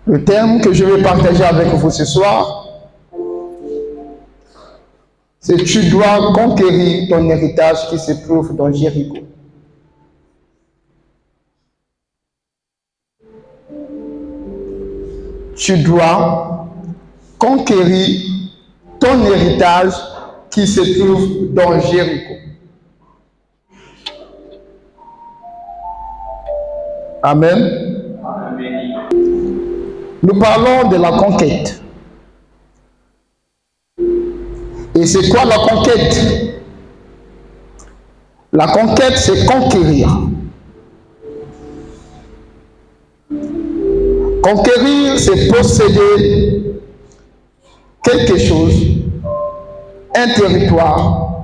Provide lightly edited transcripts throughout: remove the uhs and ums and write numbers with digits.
Le thème que je vais partager avec vous ce soir, c'est tu dois conquérir ton héritage qui se trouve dans Jéricho. Tu dois conquérir ton héritage qui se trouve dans Jéricho. Amen. Amen. Nous parlons de la conquête. Et c'est quoi la conquête? La conquête, c'est conquérir. Conquérir, c'est posséder quelque chose, un territoire,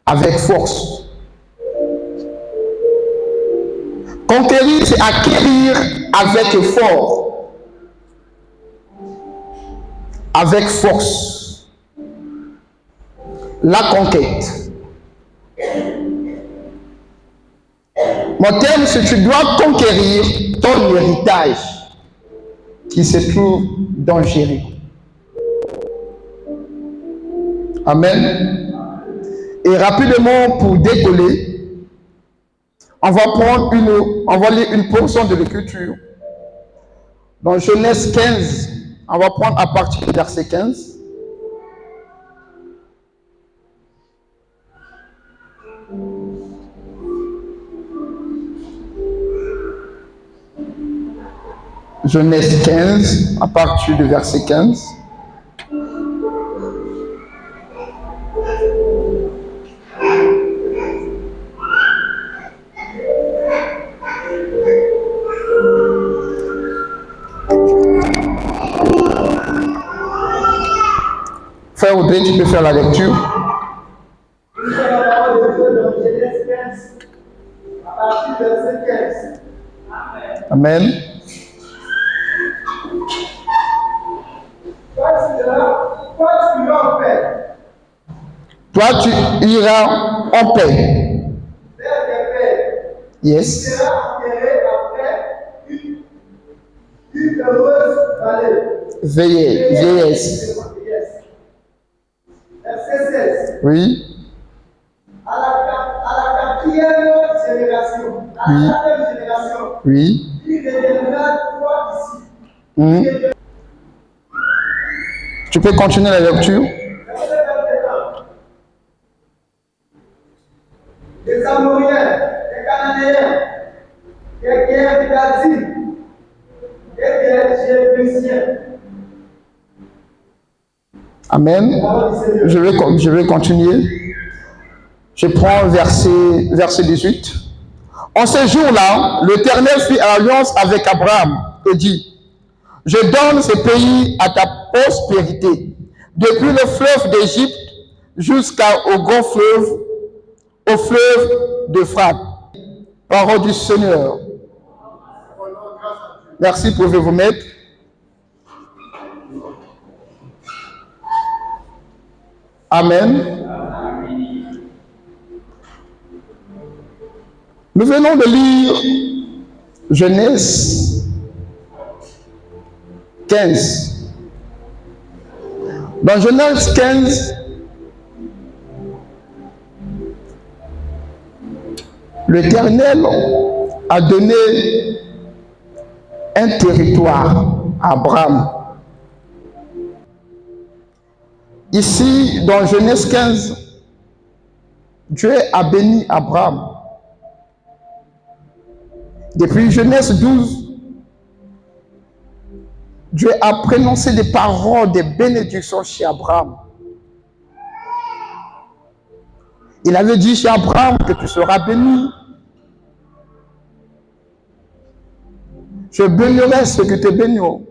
avec force. Conquérir, c'est acquérir avec effort, avec force. La conquête. Mon thème, c'est que tu dois conquérir ton héritage qui se trouve dans Jéricho. Amen. Et rapidement, pour décoller, on va lire une portion de l'Écriture. Dans Genèse 15, on va prendre à partir du verset 15. Genèse 15, à partir du verset 15. Frère Audrey, tu peux faire la lecture. La parole de Dieu dans Genèse 15, à partir du verset 15. Amen. Toi, tu iras en paix. Vers tes pères. Yes. Tu seras enterré après une heureuse vallée. Vieillesse. Verset 16. Oui. À la quatrième génération. À la quatrième génération. Oui. Il reviendra toi ici. Tu peux continuer la lecture. Verset 21. Les Amoriens, les Cananéens, les Guerres les Jébusiens. Amen. Je vais continuer. Je prends verset 18. En ce jour-là, l'Éternel fit alliance avec Abraham et dit: je donne ce pays à ta prospérité, depuis le fleuve d'Égypte jusqu'au grand fleuve, au fleuve d'Euphrate. Parole du Seigneur. Merci, pouvez vous mettre. Amen. Nous venons de lire Genèse 15. Dans Genèse 15, l'Éternel a donné un territoire à Abraham. Ici, dans Genèse 15, Dieu a béni Abraham. Depuis Genèse 12, Dieu a prononcé des paroles de bénédiction chez Abraham. Il avait dit chez Abraham que tu seras béni. Je bénirai ceux qui te béniront.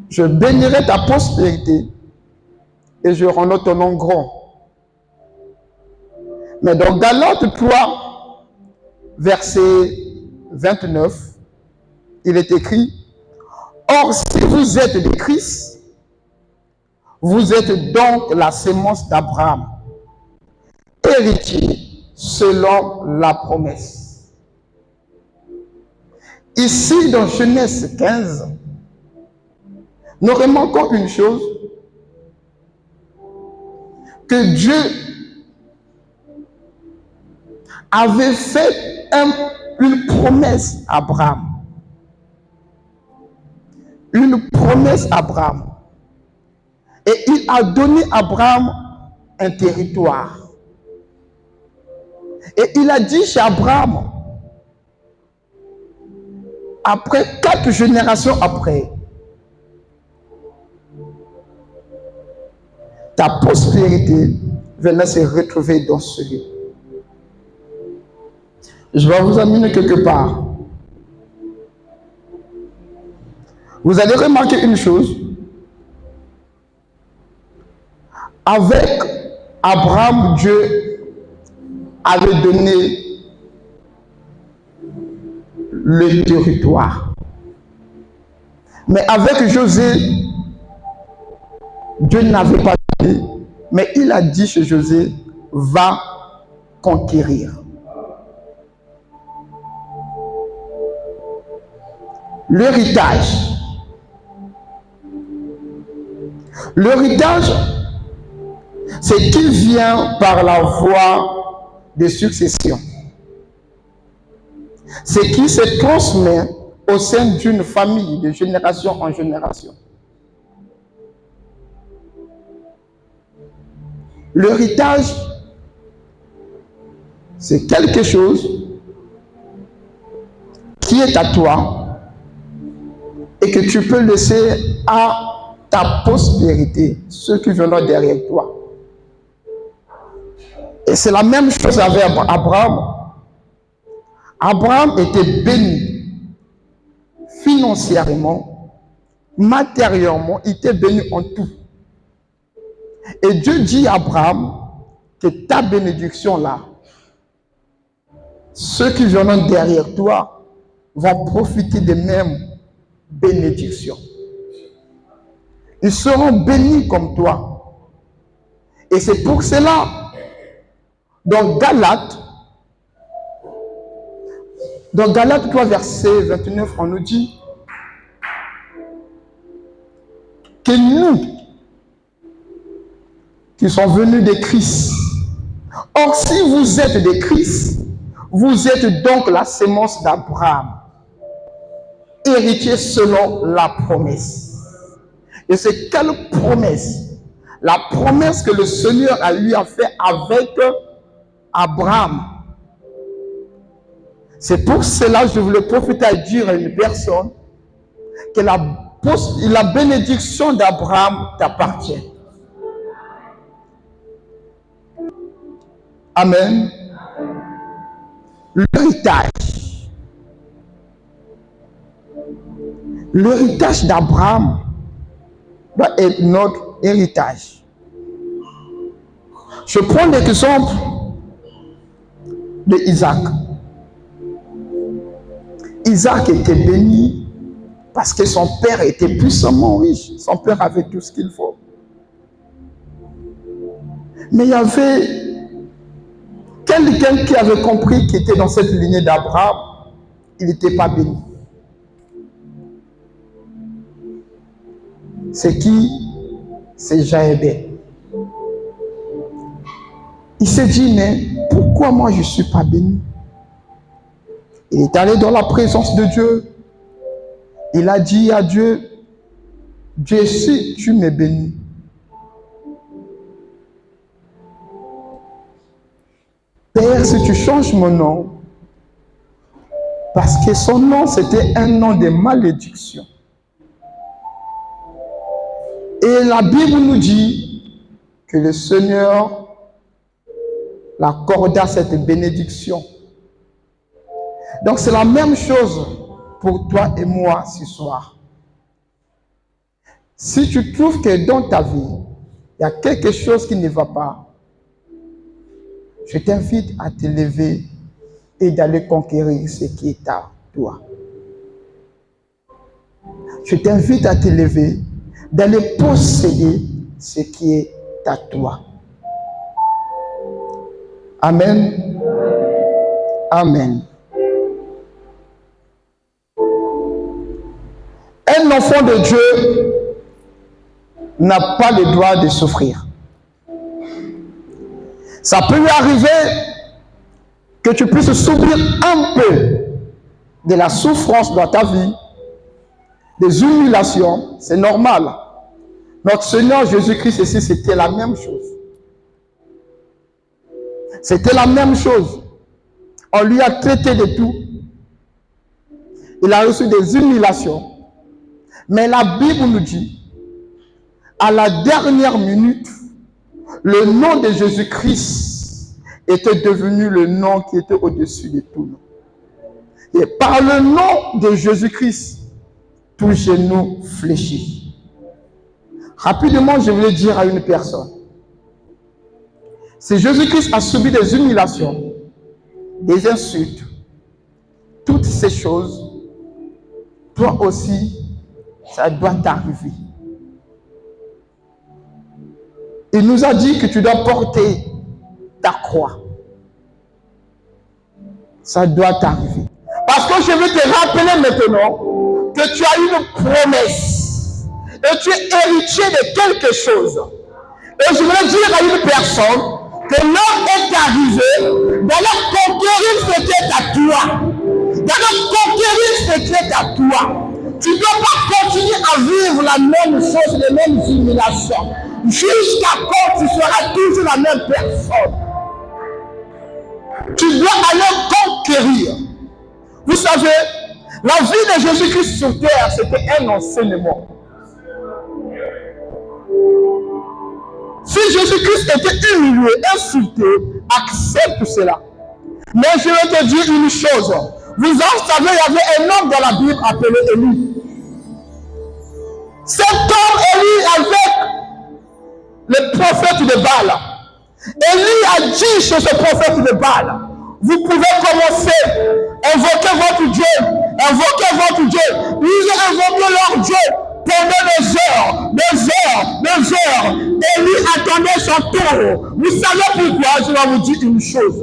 Je bénirai ta prospérité et je rendrai ton nom grand. Mais dans Galates 3, verset 29, il est écrit: or, si vous êtes de Christ, vous êtes donc la sémence d'Abraham, héritier selon la promesse. Ici, dans Genèse 15, nous remarquons une chose, que Dieu avait fait une promesse à Abraham. Une promesse à Abraham. Et il a donné à Abraham un territoire. Et il a dit chez Abraham, après 4 générations après, ta prospérité venait se retrouver dans ce lieu. Je vais vous amener quelque part. Vous allez remarquer une chose. Avec Abraham, Dieu avait donné le territoire. Mais avec José, Dieu n'avait pas donné, mais il a dit chez José, va conquérir. L'héritage. L'héritage, c'est qui vient par la voie de succession. C'est qui se transmet au sein d'une famille de génération en génération. L'héritage, c'est quelque chose qui est à toi et que tu peux laisser à ta postérité, ceux qui viendront derrière toi. Et c'est la même chose avec Abraham. Abraham était béni financièrement, matériellement, il était béni en tout. Et Dieu dit à Abraham que ta bénédiction là, ceux qui viendront derrière toi vont profiter des mêmes bénédictions. Ils seront bénis comme toi. Et c'est pour cela, dans Galates 3, verset 29, on nous dit que nous, qui sont venus de Christ, or si vous êtes de Christ, vous êtes donc la sémence d'Abraham, héritier selon la promesse. Et c'est quelle promesse? La promesse que le Seigneur lui a fait avec Abraham. C'est pour cela que je voulais profiter à dire à une personne que la bénédiction d'Abraham t'appartient. Amen. L'héritage. L'héritage d'Abraham doit être notre héritage. Je prends l'exemple de Isaac. Isaac était béni parce que son père était puissamment riche. Son père avait tout ce qu'il faut. Mais il y avait quelqu'un qui avait compris qu'il était dans cette lignée d'Abraham. Il n'était pas béni. C'est qui? C'est Jaébé. Il s'est dit, mais pourquoi moi je ne suis pas béni? Il est allé dans la présence de Dieu. Il a dit à Dieu, Dieu, si tu me bénis, Père, si tu changes mon nom, parce que son nom, c'était un nom de malédiction. Et la Bible nous dit que le Seigneur l'accorda cette bénédiction. Donc c'est la même chose pour toi et moi ce soir. Si tu trouves que dans ta vie, il y a quelque chose qui ne va pas, je t'invite à te lever et d'aller conquérir ce qui est à toi. Je t'invite à te lever, d'aller posséder ce qui est à toi. Amen. Amen. enfant de Dieu n'a pas le droit de souffrir. Ça peut lui arriver que tu puisses subir un peu de la souffrance dans ta vie, des humiliations, c'est normal. Notre Seigneur Jésus-Christ ici, c'était la même chose. C'était la même chose. On lui a traité de tout. Il a reçu des humiliations. Mais la Bible nous dit, à la dernière minute, le nom de Jésus-Christ était devenu le nom qui était au-dessus de tout nom. Et par le nom de Jésus-Christ, tout genou fléchit. Rapidement, je voulais dire à une personne, si Jésus-Christ a subi des humiliations, des insultes, toutes ces choses, toi aussi, ça doit t'arriver. Il nous a dit que tu dois porter ta croix. Ça doit t'arriver. Parce que je veux te rappeler maintenant que tu as une promesse. Et tu es héritier de quelque chose. Et je voulais dire à une personne que l'homme est arrivé dans la conquérir ce qui est à toi. Dans la conquérir ce qui est à toi. Tu ne dois pas continuer à vivre la même chose, les mêmes humiliations. Jusqu'à quand tu seras toujours la même personne. Tu dois aller conquérir. Vous savez, la vie de Jésus-Christ sur terre, c'était un enseignement. Si Jésus-Christ était humilié, insulté, accepte cela. Mais je vais te dire une chose. Vous savez, il y avait un homme dans la Bible appelé Élie. Cet homme, Élie, avec le prophète de Baal. Élie a dit chez ce prophète de Baal, vous pouvez commencer, invoquer votre Dieu, invoquer votre Dieu. Ils ont invoqué leur Dieu pendant des heures, des heures, des heures. Élie attendait son tour. Vous savez pourquoi? Je vais vous dire une chose.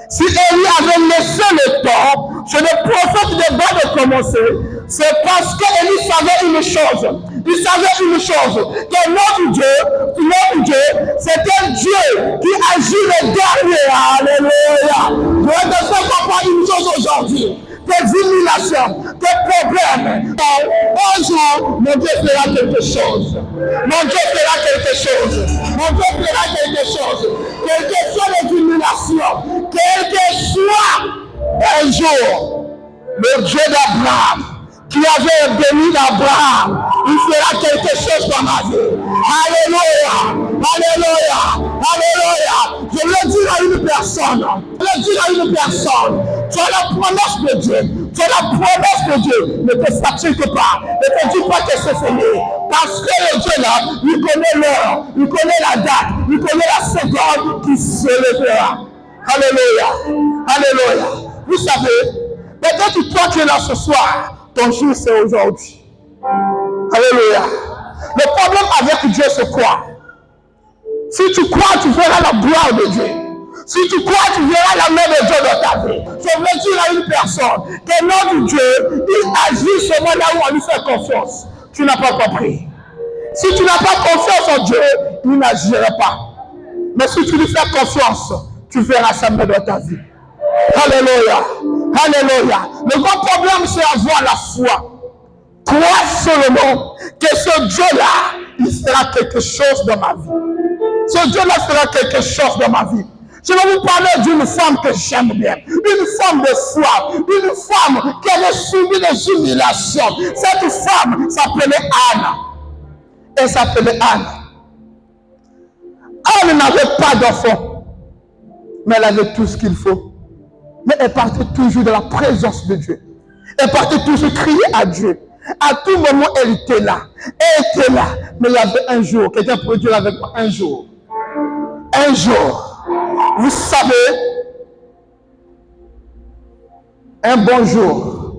Si Élie avait laissé le temps, chez le prophète de Baal de commencer, c'est parce qu'Élie savait une chose. Il savait une chose, que notre Dieu, c'est un Dieu qui agit le dernier. Alléluia. Je vais te faire comprendre une chose aujourd'hui. Tes humiliations, tes problèmes. Un jour, mon Dieu fera quelque chose. Mon Dieu fera quelque chose. Mon Dieu fera quelque chose. Quelles que soient les humiliations, quel que soit un jour, le Dieu d'Abraham, qui avait béni Abraham, il fera quelque chose dans ma vie. Alléluia, alléluia, alléluia. Je veux dire à une personne, tu as la promesse de Dieu, tu as la promesse de Dieu. Ne te fatigue pas, ne te dis pas que c'est fini. Parce que le Dieu là, il connaît l'heure, il connaît la date, il connaît la seconde qui se lèvera. Alléluia, alléluia. Vous savez, peut-être toi qui es là ce soir, ton jour c'est aujourd'hui. Alléluia. Le problème avec Dieu c'est quoi? Si tu crois, tu verras la gloire de Dieu. Si tu crois, tu verras la main de Dieu dans ta vie. Je veux dire à une personne que notre Dieu, il agit seulement là où on lui fait confiance. Tu n'as pas compris. Si tu n'as pas confiance en Dieu, il n'agira pas. Mais si tu lui fais confiance, tu verras sa main dans ta vie. Alléluia. Alléluia. Le grand problème, c'est avoir la foi. Crois seulement que ce Dieu-là, il fera quelque chose dans ma vie. Ce Dieu-là fera quelque chose dans ma vie. Je vais vous parler d'une femme que j'aime bien. Une femme de foi. Une femme qui avait subi des humiliations. Cette femme s'appelait Anne. Elle s'appelait Anne. Anne n'avait pas d'enfant. Mais elle avait tout ce qu'il faut. Mais elle partait toujours dans la présence de Dieu. Elle partait toujours crier à Dieu. À tout moment, elle était là. Elle était là. Mais il y avait un jour. Quelqu'un peut dire avec moi un jour. Un jour. Vous savez, un bon jour,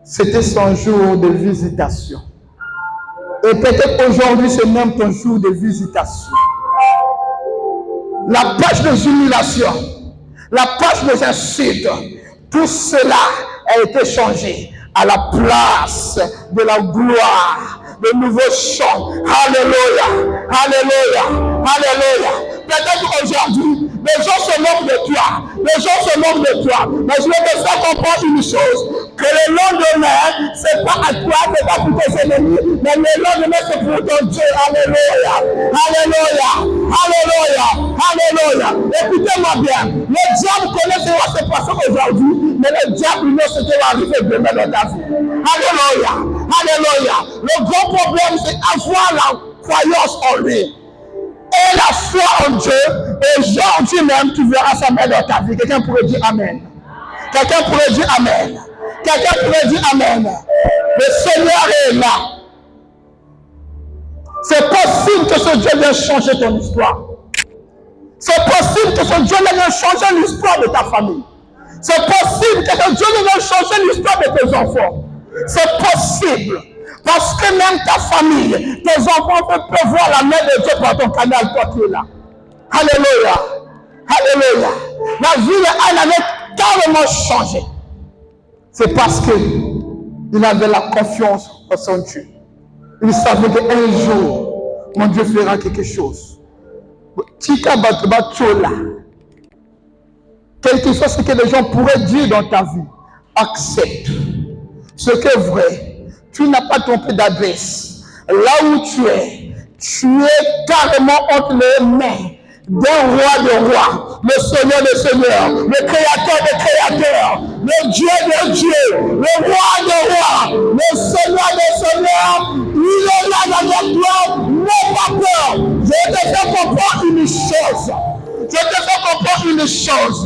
c'était son jour de visitation. Et peut-être aujourd'hui, c'est même ton jour de visitation. La page des humiliations, la page des insultes, tout cela a été changé à la place de la gloire, de nouveaux chants. Alléluia, alléluia, alléluia. Peut-être qu'aujourd'hui, les gens se moquent de toi, les gens se moquent de toi, mais je vais te faire comprendre une chose, que le lendemain, c'est pas à toi, c'est pas pour tes ennemis, mais le lendemain, c'est pour ton Dieu. Alléluia, alléluia, alléluia, alléluia. Écoutez-moi bien, le diable connaît ce qui va se passer aujourd'hui, mais le diable ignore ce qui va arriver demain dans ta vie. Alléluia, alléluia. Le grand problème, c'est avoir la croyance en lui. Et la foi en Dieu, et aujourd'hui même, tu verras sa main dans ta vie. Quelqu'un pourrait dire Amen. Quelqu'un pourrait dire Amen. Quelqu'un pourrait dire Amen. Le Seigneur est là. C'est possible que ce Dieu vienne changer ton histoire. C'est possible que ce Dieu vienne changer l'histoire de ta famille. C'est possible que ce Dieu vienne changer l'histoire de tes enfants. C'est possible. Parce que même ta famille, tes enfants peuvent voir la main de Dieu par ton canal, toi qui es là. Alléluia. Alléluia. La vie de Anne avait carrément changé. C'est parce qu'il avait la confiance en son Dieu. Il savait qu'un jour, mon Dieu fera quelque chose. Quel que soit ce que les gens pourraient dire dans ta vie, accepte. Ce qui est vrai. Tu n'as pas trompé d'adresse. Là où tu es carrément entre les mains d'un roi de rois, le Seigneur des seigneurs, le créateur des créateurs, le Dieu des dieux, le roi des rois, le Seigneur des seigneurs. Il est là avec toi, n'aie pas peur. Je te fais comprendre une chose. Je te fais comprendre une chose.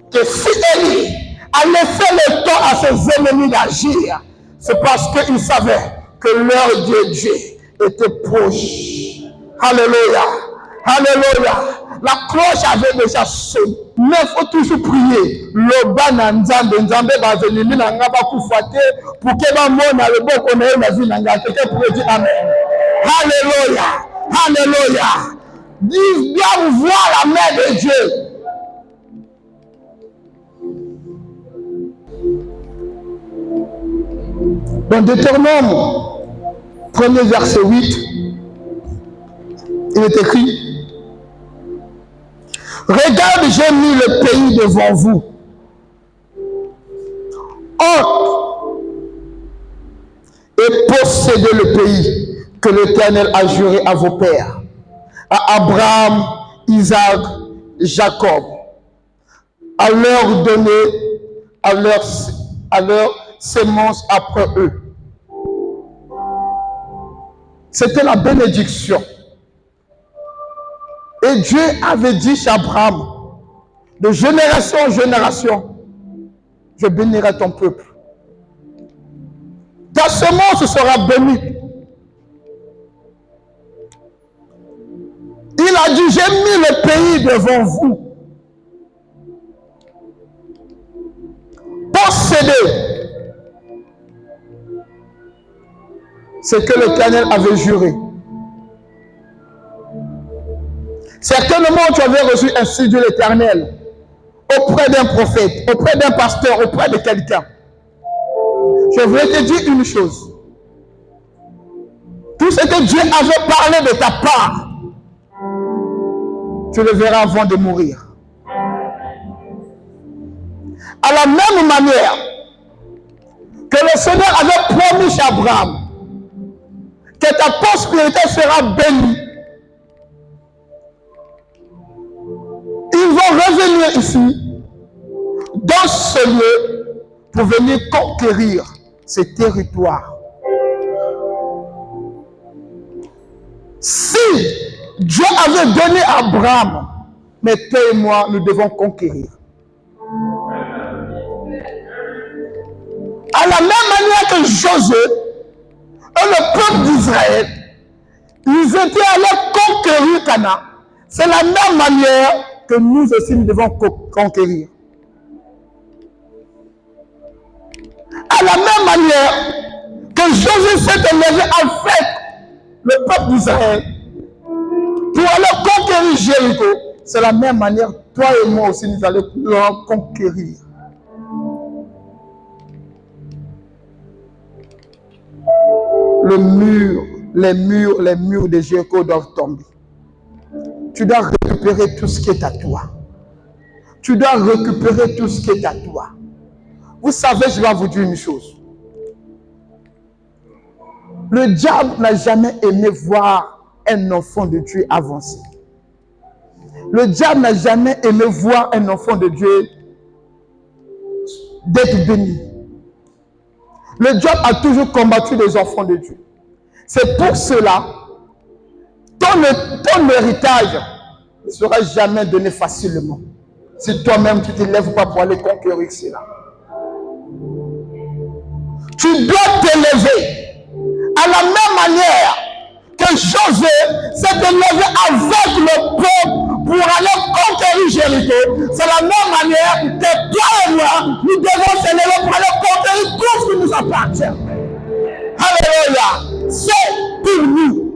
Que si Élie a laissé le temps à ses ennemis d'agir, c'est parce qu'il savait que l'heure de Dieu était proche. Alléluia. Alléluia. La cloche avait déjà sonné. Mais il faut toujours prier. Le bas nzambe va venir pour que le monde ait le bon qu'on ait la vie. Quelqu'un pourrait dire Amen. Alléluia. Alléluia. Dis bien voir la main de Dieu. Dans Deutéronome, 1er verset 8, il est écrit: regarde, j'ai mis le pays devant vous. Entre et possédez le pays que l'Éternel a juré à vos pères, à Abraham, Isaac, Jacob, à leur donner, à leur sémence après eux. C'était la bénédiction. Et Dieu avait dit chez Abraham, de génération en génération, je bénirai ton peuple. Ta semence sera bénie. Il a dit, j'ai mis le pays devant vous. Possédez ce que l'Éternel avait juré. Certainement, tu avais reçu ainsi de l'Éternel auprès d'un prophète, auprès d'un pasteur, auprès de quelqu'un. Je voulais te dire une chose. Tout ce que Dieu avait parlé de ta part, tu le verras avant de mourir. À la même manière que le Seigneur avait promis chez Abraham que ta prospérité sera bénie, ils vont revenir ici, dans ce lieu, pour venir conquérir ces territoires. Si Dieu avait donné à Abraham, mais toi et moi, nous devons conquérir. À la même manière que Josué et le peuple d'Israël, ils étaient allés conquérir Canaan. C'est la même manière que nous aussi nous devons conquérir. À la même manière que Josué s'est élevé avec le peuple d'Israël pour aller conquérir Jéricho, c'est la même manière, toi et moi aussi, nous allons conquérir. les murs de Jéricho doivent tomber. Tu dois récupérer tout ce qui est à toi. Tu dois récupérer tout ce qui est à toi. Vous savez, je vais vous dire une chose. Le diable n'a jamais aimé voir un enfant de Dieu avancer. Le diable n'a jamais aimé voir un enfant de Dieu d'être béni. Le diable a toujours combattu les enfants de Dieu. C'est pour cela ton héritage ne sera jamais donné facilement. Si toi-même tu ne te lèves pas pour aller conquérir cela. Tu dois t'élever à la même manière que Josué s'est élevé avec le peuple pour aller conquérir Jéricho. C'est la même manière que toi et moi, nous devons s'élever pour aller conquérir tout ce qui nous appartient. Alléluia. C'est pour nous.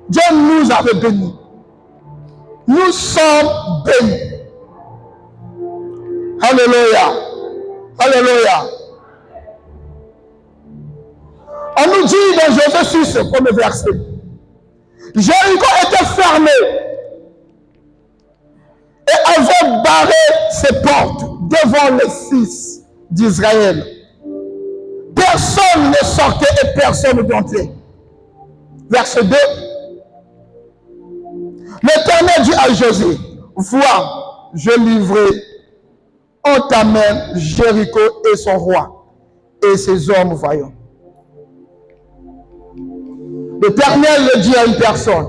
Dieu nous avait bénis. Nous sommes bénis. Alléluia. Alléluia. On nous dit dans Josué 6, premier verset, Jéricho était fermé et avait barré ses portes devant les fils d'Israël. Personne ne sortait et personne n'entrait. Verset 2. L'Éternel dit à Josué, vois, je livrerai en ta main Jéricho et son roi et ses hommes vaillants. L'Éternel le dit à une personne.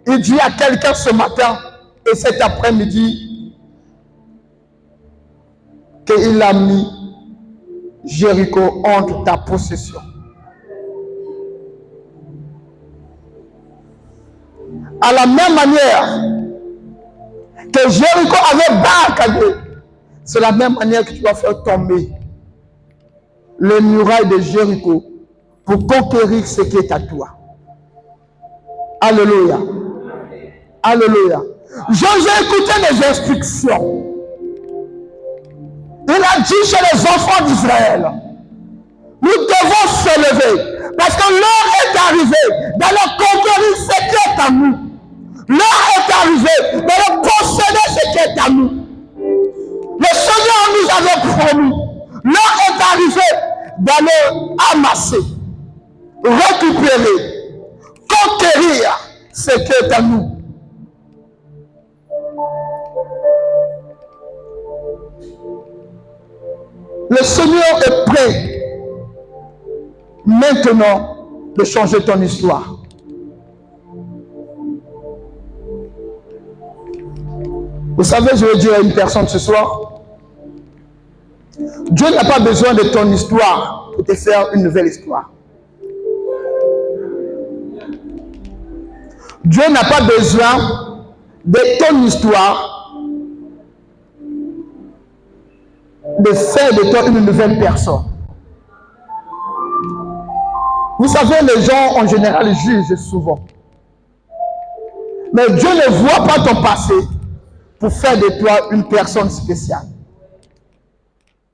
Il dit à quelqu'un ce matin et cet après-midi qu'il a mis Jéricho entre ta possession. À la même manière que Jéricho avait barricadé, c'est la même manière que tu vas faire tomber les murailles de Jéricho pour conquérir ce qui est à toi. Alléluia. Alléluia. Josué écoutait les instructions. Il a dit chez les enfants d'Israël, nous devons se lever parce que l'heure est arrivée d'aller conquérir ce qui est à nous. L'heure est arrivée d'aller posséder ce qui est à nous. Le Seigneur nous avait promis. L'heure est arrivée d'aller amasser, récupérer, conquérir ce qui est à nous. Le Seigneur est prêt maintenant de changer ton histoire. Vous savez, je vais dire à une personne ce soir, Dieu n'a pas besoin de ton histoire pour te faire une nouvelle histoire. Dieu n'a pas besoin de ton histoire de faire de toi une nouvelle personne. Vous savez, les gens en général jugent souvent. Mais Dieu ne voit pas ton passé pour faire de toi une personne spéciale.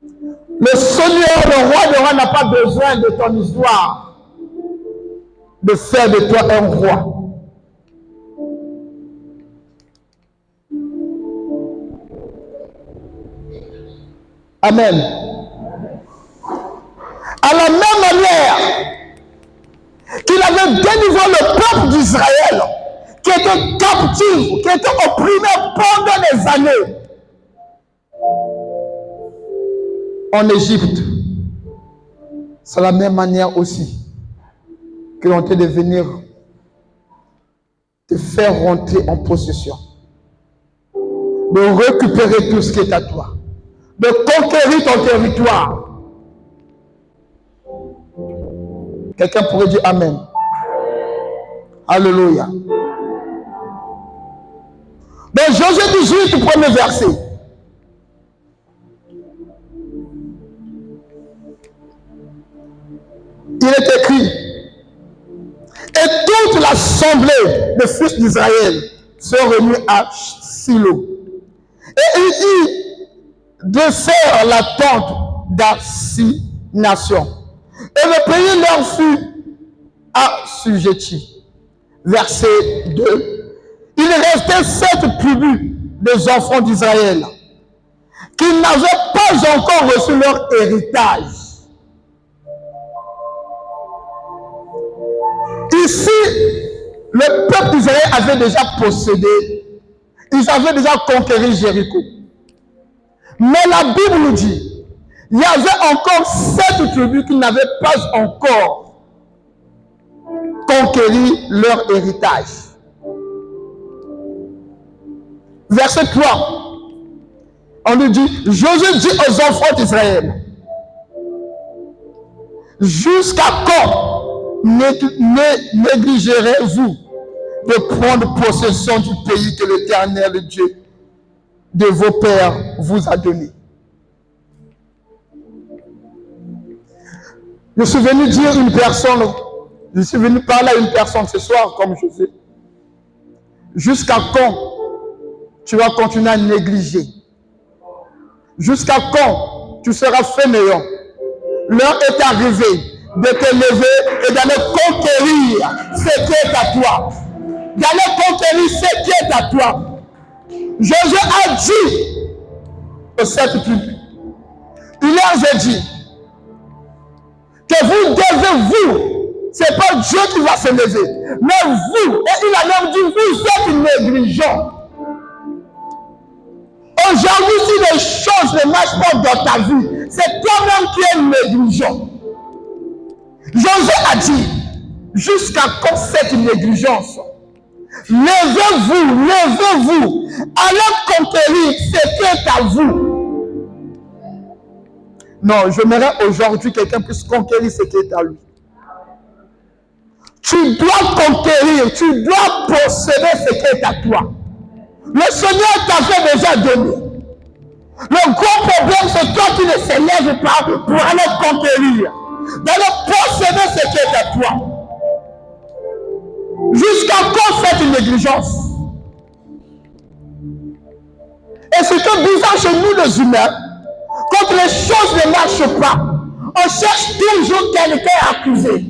Le Seigneur, le roi de roi, n'a pas besoin de ton histoire de faire de toi un roi. Amen. À la même manière qu'il avait délivré le peuple d'Israël qui était captif, qui était opprimé pendant des années en Égypte. C'est la même manière aussi qu'ils ont été de venir te faire rentrer en possession, de récupérer tout ce qui est à toi, de conquérir ton territoire. Quelqu'un pourrait dire Amen. Alléluia. Dans Josué 18, premier verset. Il est écrit, et toute l'assemblée des fils d'Israël se réunit à Silo. Et il dit de faire la tente d'assignation. Et le pays leur fut assujetti. Verset 2. Il restait 7 tribus des enfants d'Israël qui n'avaient pas encore reçu leur héritage. Ici, le peuple d'Israël avait déjà possédé, ils avaient déjà conquéri Jéricho. Mais la Bible nous dit, il y avait encore 7 tribus qui n'avaient pas encore conquéri leur héritage. Verset 3. On nous dit, Josué dit aux enfants d'Israël, jusqu'à quand négligerez-vous de prendre possession du pays que l'Éternel Dieu de vos pères vous a donné? Je suis venu dire une personne, je suis venu parler à une personne ce soir, comme je fais. Jusqu'à quand tu vas continuer à négliger? Jusqu'à quand tu seras fainéant? L'heure est arrivée de te lever et d'aller conquérir ce qui est à toi. D'aller conquérir ce qui est à toi. Josué a dit aux 7 tribus, il leur a dit que vous devez, c'est pas Dieu qui va se lever, mais vous, et il a même dit, vous êtes négligents. Aujourd'hui, si les choses ne marchent pas dans ta vie, c'est toi-même qui es négligent. Josué a dit, jusqu'à quand cette négligence? Levez-vous, levez-vous, allez conquérir ce qui est à vous. Non, j'aimerais aujourd'hui que quelqu'un puisse conquérir ce qui est à lui. Tu dois conquérir, tu dois posséder ce qui est à toi. Le Seigneur t'avait déjà donné. Le gros problème, c'est toi qui ne s'élèves pas pour aller conquérir, d'aller posséder ce qui est à toi. Jusqu'à quand cette négligence? Et c'est que bizarre chez nous les humains, quand les choses ne marchent pas, on cherche toujours quelqu'un à accuser.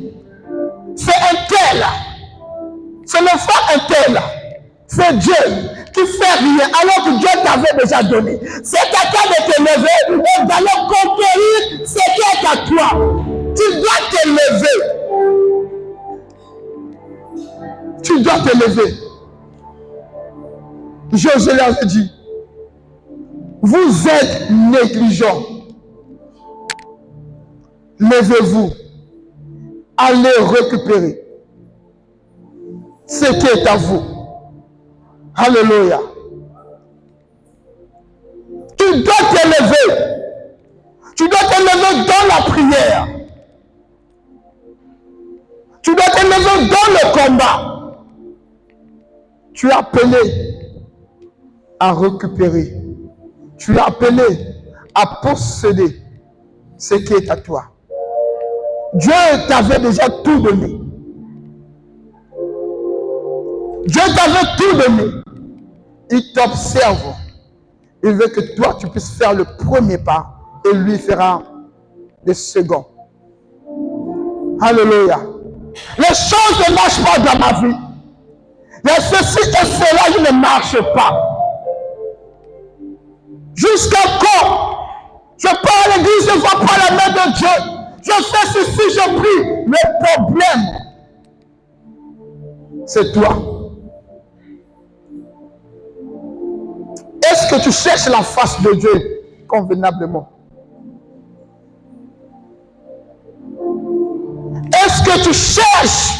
C'est un tel, c'est le frère un tel, c'est Dieu qui fait rien alors que Dieu t'avait déjà donné. C'est quelqu'un de te lever et d'aller conquérir ce qui est à toi. Tu dois te lever. Tu dois te lever. Josué leur a dit, vous êtes négligents. Levez-vous. Allez récupérer ce qui est à vous. Alléluia. Tu dois te lever. Tu dois te lever dans la prière. Tu dois te lever dans le combat. Tu es appelé à récupérer. Tu es appelé à posséder ce qui est à toi. Dieu t'avait déjà tout donné. Dieu t'avait tout donné. Il t'observe. Il veut que toi, tu puisses faire le premier pas et lui fera le second. Alléluia. Les choses ne marchent pas dans ma vie. Il y a ceci et cela qui ne marche pas. Jusqu'à quand je pars à l'église, je ne vois pas la main de Dieu. Je fais ceci, je prie. Le problème, c'est toi. Est-ce que tu cherches la face de Dieu convenablement? Est-ce que tu cherches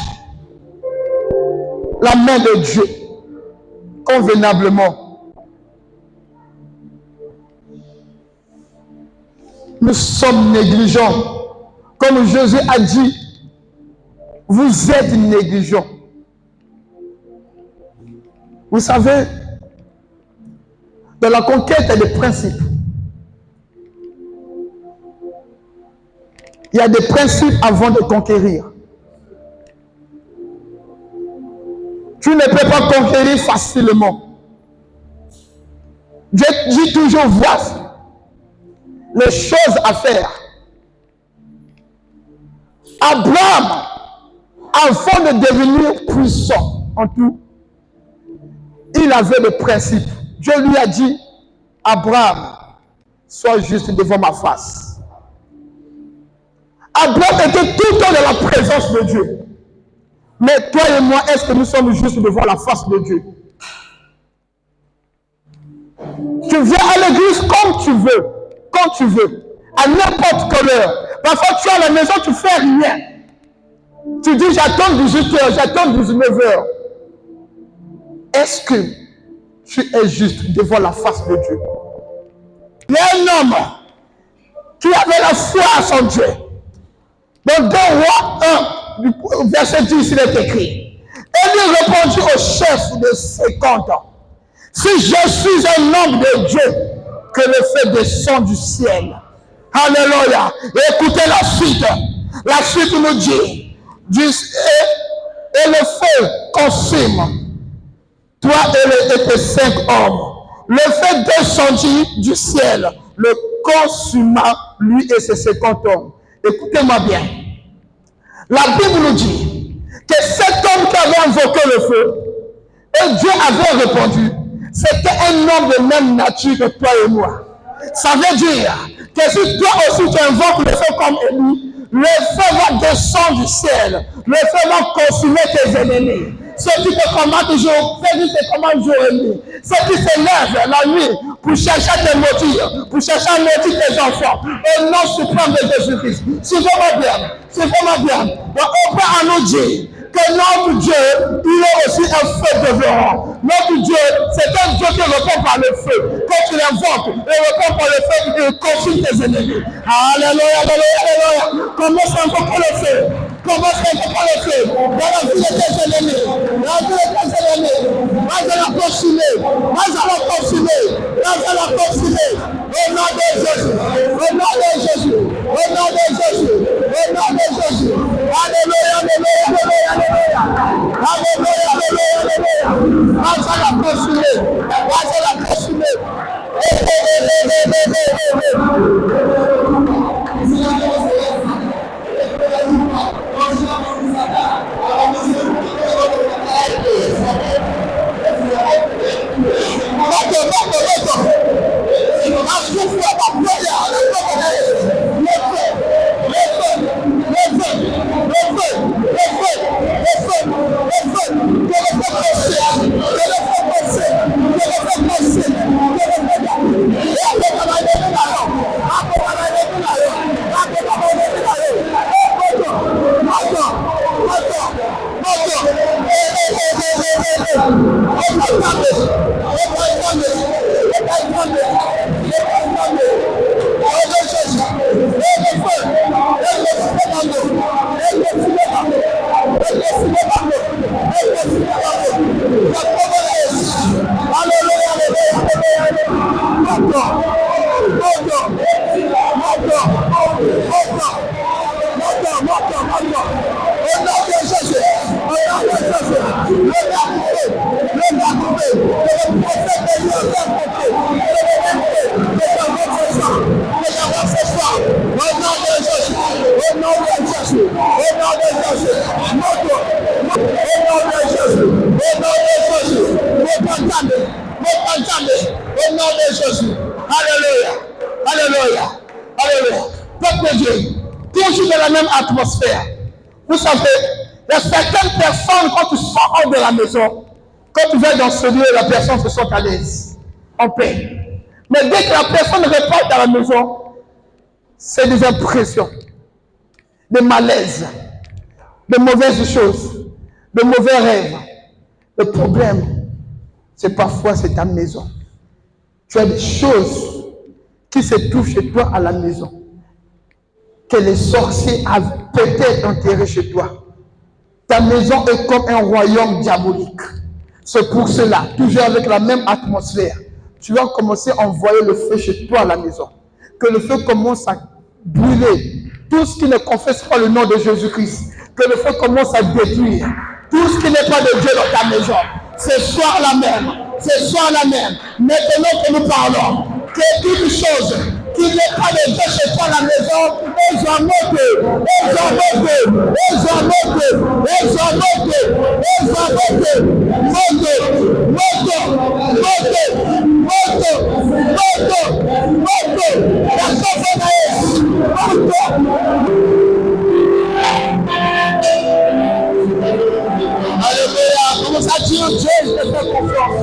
la main de Dieu convenablement? Nous sommes négligents. Comme Josué a dit, vous êtes négligents. Vous savez, dans la conquête des principes, il y a des principes avant de conquérir. Tu ne peux pas conquérir facilement. Dieu dit toujours, voici les choses à faire. Abraham, avant de devenir puissant en tout, il avait le principe. Dieu lui a dit, Abraham, sois juste devant ma face. Abraham était tout le temps dans la présence de Dieu. Mais toi et moi, est-ce que nous sommes juste devant la face de Dieu? Tu viens à l'église comme tu veux, quand tu veux, à n'importe quelle heure. Parfois, tu es à la maison, tu ne fais rien. Tu dis, j'attends 18h, j'attends 19h. Est-ce que tu es juste devant la face de Dieu? Il y a un homme qui avait la foi à son Dieu. Dans 2 Rois 1, verset 10, il est écrit. Élie répondit au chef de ses comptes. Si je suis un homme de Dieu, que le feu descend du ciel. Alléluia. Écoutez la suite. La suite nous dit, et le feu consume toi et tes 5 hommes. Le feu descendit du ciel, le consuma lui et ses 50 hommes. Écoutez-moi bien. La Bible nous dit que cet homme qui avait invoqué le feu, et Dieu avait répondu, c'était un homme de même nature que toi et moi. Ça veut dire que si toi aussi tu invoques le feu comme Élie, le feu va descendre du ciel, le feu va consumer tes ennemis. Ceux qui te commandent toujours, ceux qui te commandent jour et nuit, ceux qui se lèvent la nuit pour chercher à te maudire, pour chercher à maudire tes enfants, au nom suprême de Jésus-Christ. Suivez-moi bien, suivez-moi bien. On peut à nous dire que notre Dieu, il est aussi un feu dévorant. Notre Dieu, c'est un Dieu qui répond par le feu. Quand tu l'invoques, il répond par le feu, il consume tes ennemis. Alléluia, alléluia, alléluia. Commence à invoquer le feu. Commence à invoquer le feu. Dans la vie de tes ennemis. Dans la vie de tes ennemis. Vas à la consumer. Vas à la consumer. Vas à la consumer. Au nom de Jésus. Au nom de Jésus. Au nom de Jésus. Au nom de Jésus. Alléluia, alléluia, alléluia. Alléluia, alléluia, alléluia. Vas à la consumer. Vas à la consumer. Atmosphère. Vous savez, il y a certaines personnes, quand tu sors hors de la maison, quand tu vas dans ce lieu, la personne se sent à l'aise, en paix. Mais dès que la personne repart dans la maison, c'est des impressions, des malaises, de mauvaises choses, de mauvais rêves. Le problème, c'est parfois c'est ta maison. Tu as des choses qui se trouvent chez toi à la maison, que les sorciers avaient peut-être enterré chez toi. Ta maison est comme un royaume diabolique. C'est pour cela, toujours avec la même atmosphère, tu vas commencer à envoyer le feu chez toi à la maison. Que le feu commence à brûler tout ce qui ne confesse pas le nom de Jésus-Christ. Que le feu commence à détruire tout ce qui n'est pas de Dieu dans ta maison. Ce soir-là même, ce soir-là même, maintenant que nous parlons, que toute chose Il n'est pas de Dieu chez toi à la maison. Alléluia. Comment ça dit Dieu, je te fais confiance.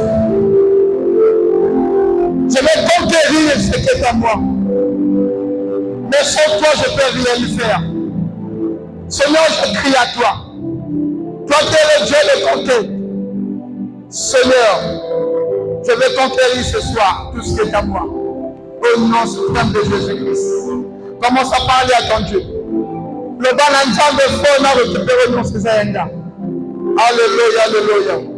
Je vais conquérir ce qui est à moi. Mais sans toi, je ne peux rien faire. Seigneur, je crie à toi. Toi qui es le Dieu de conquête. Seigneur, je vais conquérir ce soir tout ce qui est à moi. Au nom suprême de Jésus-Christ. Commence à parler à ton Dieu. Le balançant de feu n'a récupéré nos Césaïens. Alléluia, alléluia.